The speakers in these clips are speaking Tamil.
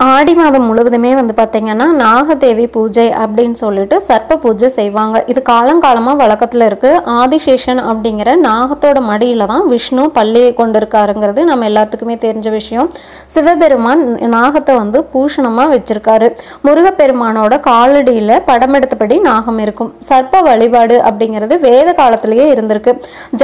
ஆடி மாதம் முழுவதுமே வந்து பார்த்தீங்கன்னா நாகதேவி பூஜை அப்படின்னு சொல்லிட்டு சர்ப்ப பூஜை செய்வாங்க. இது காலங்காலமாக வழக்கத்தில் இருக்கு. ஆதிசேஷன் அப்படிங்கிற நாகத்தோட மடியில தான் விஷ்ணு பள்ளியை கொண்டிருக்காருங்கிறது நம்ம எல்லாத்துக்குமே தெரிஞ்ச விஷயம். சிவபெருமான் நாகத்தை வந்து பூஷணமாக வச்சிருக்காரு. முருகப்பெருமானோட காலடியில் படம் எடுத்தபடி நாகம் இருக்கும். சர்ப்ப வழிபாடு அப்படிங்கிறது வேத காலத்திலேயே இருந்திருக்கு.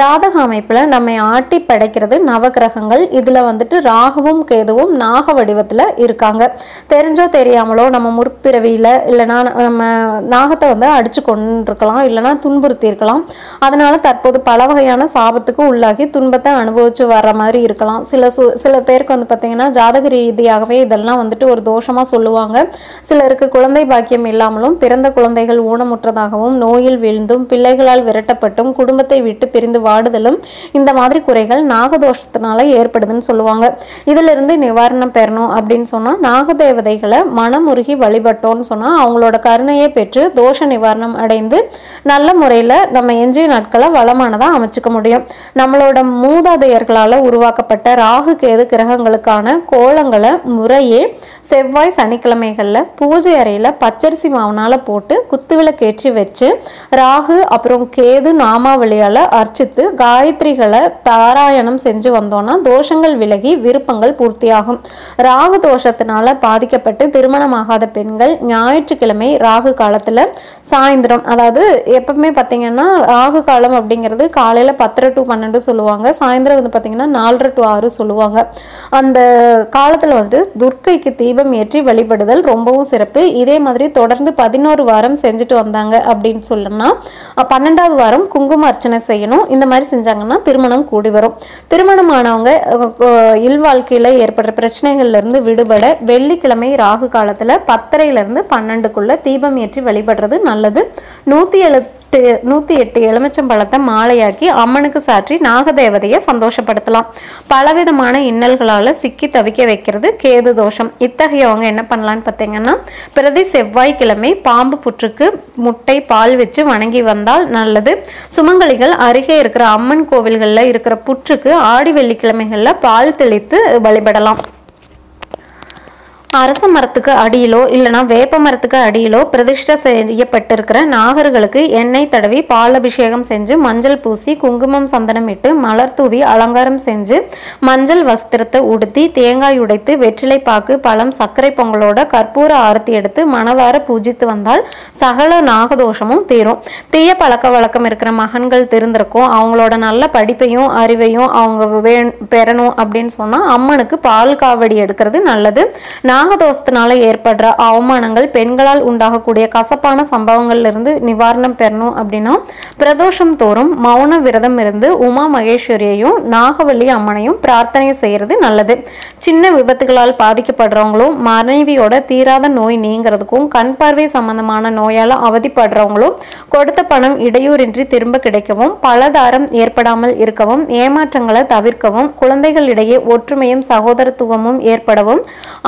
ஜாதக அமைப்பில் நம்ம ஆட்டி படைக்கிறது நவகிரகங்கள். இதில் வந்துட்டு ராகுவும் கேதுவும் நாக வடிவத்தில் இருக்காங்க. தெரிஞ்சோ தெரியாமலோ நம்ம முற்பிறவியில் இல்லைனா நம்ம நாகத்தை வந்து அடிச்சு கொண்டிருக்கலாம், இல்லைனா துன்புறுத்தி இருக்கலாம். அதனால தற்போது பல வகையான சாபத்துக்கு உள்ளாகி துன்பத்தை அனுபவிச்சு வர்ற மாதிரி இருக்கலாம். சில பேருக்கு வந்து பார்த்தீங்கன்னா ஜாதக ரீதியாகவே இதெல்லாம் வந்துட்டு ஒரு தோஷமாக சொல்லுவாங்க. சிலருக்கு குழந்தை பாக்கியம் இல்லாமலும் பிறந்த குழந்தைகள் ஊனமுற்றதாகவும் நோயில் வீழ்ந்தும் பிள்ளைகளால் விரட்டப்பட்டும் குடும்பத்தை விட்டு பிரிந்து வாடுதலும் இந்த மாதிரி குறைகள் நாகதோஷத்தினால ஏற்படுதுன்னு சொல்லுவாங்க. இதிலிருந்து நிவாரணம் பெறணும் அப்படின்னு சொன்னால் நாகதேவதைகளை மனமுருகி வழிபட்டோன்னு சொன்னால் அவங்களோட கருணையை பெற்று தோஷ நிவாரணம் அடைந்து நல்ல முறையில் நம்ம எஞ்சிய நாட்களை வளமானதாக அமைச்சுக்க முடியும். நம்மளோட மூதாதையர்களால் உருவாக்கப்பட்ட ராகு கேது கிரகங்களுக்கான கோலங்களை முறையே செவ்வாய் சனிக்கிழமைகளில் பூஜை அறையில் பச்சரிசி மாவுனால் போட்டு குத்துவிளக்கேற்றி வச்சு ராகு அப்புறம் கேது நாமாவளியால் அர்ச்சித்து காயத்ரிகளை பாராயணம் செஞ்சு வந்தோன்னா தோஷங்கள் விலகி விருப்பங்கள் பூர்த்தியாகும். ராகு தோஷத்தினால பாதிக்கப்பட்டு திருமணமாகாத பெண்கள் ஞாயிற்றுக்கிழமை ராகு காலத்தில் சாயந்தரம், அதாவது எப்பவுமே பார்த்தீங்கன்னா ராகு காலம் அப்படிங்கிறது காலையில் 10 to 12 சொல்லுவாங்க, சாயந்தரம் வந்து பார்த்தீங்கன்னா 4 to 6 சொல்லுவாங்க. அந்த காலத்தில் வந்துட்டு துர்க்கைக்கு தீபம் ஏற்றி வழிபடுதல் ரொம்பவும் சிறப்பு. இதே மாதிரி தொடர்ந்து 11 வாரம் செஞ்சுட்டு வந்தாங்க அப்படின்னு சொல்லணும்னா 12வது வாரம் குங்கும அர்ச்சனை செய்யணும். இந்த மாதிரி செஞ்சாங்கன்னா திருமணம் கூடி வரும். திருமணமானவங்க இல்வாழ்க்கையில் ஏற்படுற பிரச்சனைகள்ல இருந்து விடுபட வெள்ளிக்கிழமை ராகு காலத்துல 10:30 to 12 தீபம் ஏற்றி வழிபடுறது நல்லது. 108 எலுமிச்சம்பழத்தை மாலையாக்கி அம்மனுக்கு சாற்றி நாகதேவதையை சந்தோஷப்படுத்தலாம். பலவிதமான இன்னல்களால சிக்கி தவிக்க வைக்கிறது கேது தோஷம். இத்தகையவங்க என்ன பண்ணலான்னு பார்த்தீங்கன்னா பிரதி செவ்வாய்க்கிழமை பாம்பு புற்றுக்கு முட்டை பால் வச்சு வணங்கி வந்தால் நல்லது. சுமங்கலிகள் அருகே இருக்கிற அம்மன் கோவில்களில் இருக்கிற புற்றுக்கு ஆடி வெள்ளிக்கிழமைகளில் பால் தெளித்து வழிபடலாம். அரச மரத்துக்கு அடியிலோ இல்லைனா வேப்ப மரத்துக்கு அடியிலோ பிரதிஷ்டை செய்யப்பட்டிருக்கிற நாகர்களுக்கு எண்ணெய் தடவி பால் அபிஷேகம் செஞ்சு மஞ்சள் பூசி குங்குமம் சந்தனம் இட்டு மலர் தூவி அலங்காரம் செஞ்சு மஞ்சள் வஸ்திரத்தை உடுத்தி தேங்காய் உடைத்து வெற்றிலை பாக்கு பழம் சர்க்கரை பொங்கலோட கற்பூர ஆரத்தி எடுத்து மனதார பூஜித்து வந்தால் சகல நாகதோஷமும் தீரும். தீய பழக்க வழக்கம் இருக்கிற மகன்கள் திருந்திருக்கும். அவங்களோட நல்ல படிப்பையும் அறிவையும் அவங்க பெறணும் அப்படின்னு சொன்னா அம்மனுக்கு பால் காவடி எடுக்கிறது நல்லது. நாகதோஷத்தினால ஏற்படுற அவமானங்கள் பெண்களால் உண்டாகக்கூடிய கசப்பான சம்பவங்கள்ல இருந்து நிவாரணம் பெறணும் அப்படின்னா பிரதோஷம் தோறும் மௌன விரதம் இருந்து உமா மகேஸ்வரியையும் நாகவல்லி அம்மனையும் பிரார்த்தனை செய்யறது நல்லது. சின்ன விபத்துகளால் பாதிக்கப்படுறவங்களும் மனைவியோட தீராத நோய் நீங்கிறதுக்கும் கண் பார்வை சம்பந்தமான நோயால அவதிப்படுறவங்களும் கொடுத்த பணம் இடையூறின்றி திரும்ப கிடைக்கவும் பலதாரம் ஏற்படாமல் இருக்கவும் ஏமாற்றங்களை தவிர்க்கவும் குழந்தைகளிடையே ஒற்றுமையும் சகோதரத்துவமும் ஏற்படவும்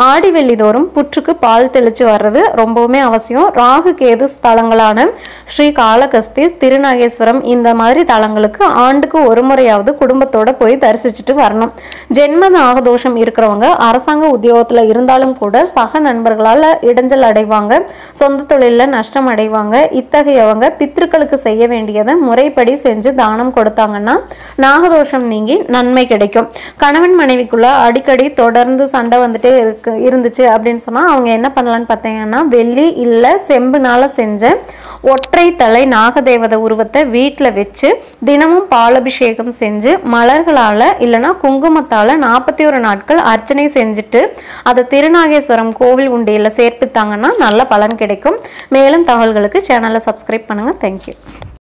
ஆடி வெள்ளிதோறும் புற்றுக்கு பால் தெளிச்சு வர்றது ரொம்பவுமே அவசியம். ராகு கேது ஸ்தலங்களான ஸ்ரீ காளகஸ்தி திருநாகேஸ்வரம் இந்த மாதிரி தலங்களுக்கு ஆண்டுக்கு ஒரு முறையாவது குடும்பத்தோட போய் தரிசிச்சுட்டு வரணும். ஜென்ம நாகதோஷம் இருக்கிறவங்க அரசாங்க உத்தியோகத்துல இருந்தாலும் கூட சக நண்பர்களால இடைஞ்சல் அடைவாங்க, சொந்த தொழில நஷ்டம் அடைவாங்க. இத்தகையவங்க பித்ருக்களுக்கு செய்ய வேண்டியதை முறைப்படி செஞ்சு தானம் கொடுத்தாங்கன்னா நாகதோஷம் நீங்கி நன்மை கிடைக்கும். கணவன் மனைவிக்குள்ள அடிக்கடி தொடர்ந்து சண்டை வந்துட்டே இருந்துச்சு அப்படின்னு சொன்னா அவங்க என்ன பண்ணலான்னு பார்த்தீங்கன்னா வெள்ளி இல்ல செம்புனால செஞ்ச ஒற்றை தலை நாகதேவதை உருவத்தை வீட்டில் வச்சு தினமும் பாலபிஷேகம் செஞ்சு மலர்களால இல்லைன்னா குங்குமத்தால 41 நாட்கள் அர்ச்சனை செஞ்சுட்டு அதை திருநாகேஸ்வரம் கோவில் உண்டியில் சேர்ப்பித்தாங்கன்னா நல்ல பலன் கிடைக்கும். மேலும் தகவல்களுக்கு சேனலை சப்ஸ்கிரைப் பண்ணுங்க. தேங்க்யூ.